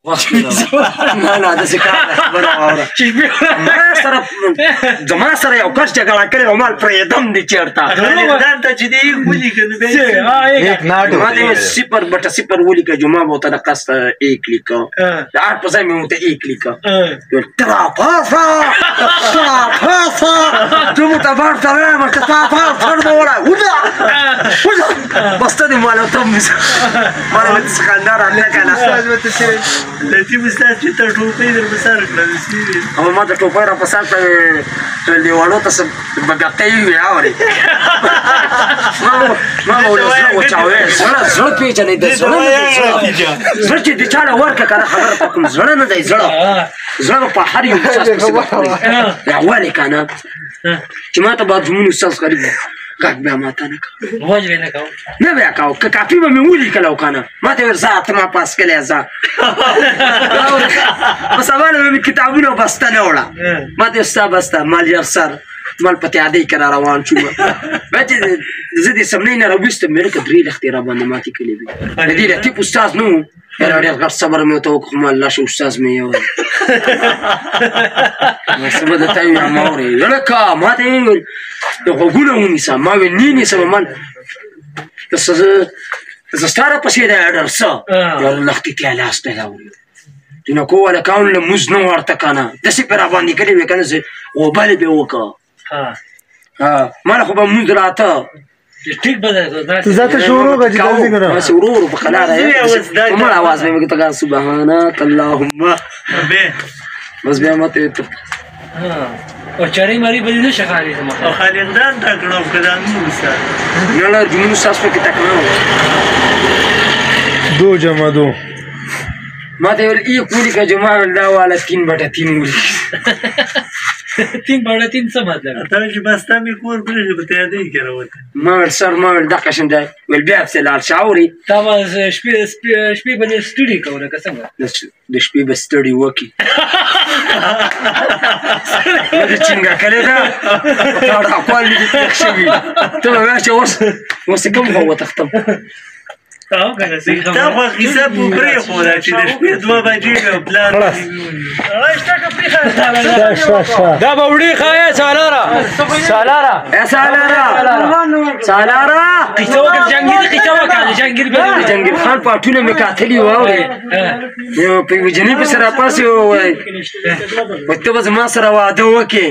نه نه داسې کار دی خبره واوره زما سره یو کس جګړه کړې او مال پرېږدم دې چېرته ځان ته چې دې ولیکه نو بیا ما دې 0/0 ولیکه جمعه به ورته د قصد 1 لیکه د 8 په ځای مې ورته 1 لیکه تراپاسا تو متبار تمام تراپاس فرد ولا ودا بس ته دې مال ته مال مې سخندار نه کنه لطیف استاد چې ته ټوپۍ در په سر کړه او ما ته ټوپۍ را په سر کړه دیوالو ته څه بګتۍ وي اورې ما زړه وچاوې زړه پیچلی دی زړه چې د چا له ورکه کنه خبره ته کوم زړه نه دی زړه په هر یو احساس پسې وخوري ولې کنه چې ما ته باید زمونږ استاد قریب غږ بیا ما ته نه کوه نه بیا کوه که کاپي به مې ولیکله او که نه ما ته ویل ځه ته ما پاس کړی ځه په سبا نه مې کتابونه بسته نه وړه ما ته ستا بسته مالیار سر مال په تیادۍ کې را روان شوم بیا چې زه دې سمنۍ نه راویستم مې لکه 3 لښتې را باندې ماتې کړې وې د دې لطیف استاد نه و ډېر غټ صبر مې ورته وکړ خو ما الله شه استاد مې یو څه به درته ووایم اورې لکه ما ته یې وویل غوږونه ونیسه ما ویل نه نیسم مال زه ستا راپسې دی اډر څه یو لښتې ته یې لاس ته راوړي جنکو هلکانو لمونځ نه ورته که نه داسې پرې را باندې کړې وې که نه زه غوبل به یې وکړه ماله خو به مونځ راته تو ذات شروع کا جدل نہیں کرا بس ورور بخلا رہا ہے عمر آواز میں کہتا کہ سبحانك اللهم بس بیا ماته ته او چاري مری بلی نه شغالي سم او خالقدان تا کړو کدان نو استاد نه نه جنون ساس په کې تکړه 2 جمع 2 ما ته ول ای کولی کا جمع دا والا 3/3 ولی 3/3 څه مطلب ته چې بس ته می کور پرې په تیادې کې راوته ما ول سر ما ول دقه شنده ول بیا په لار شاوري تا ما شپې باندې سټډي کوله که څنګه د شپې به سټډي وکي د څنګه کړه دا دا خپل دې تخ شي ته راشه اوس کوم هو تختم او کنه سي تا خو حساب پرې خو دا چې د شپې 2 بجې په پلان دا بوډي خایا سالارا سالارا قصه وکړه جنگیر به جنگیر خان پټونه مې کاتلی و یو په وجنی په سره پاسه وای وته به ما سره واده وکي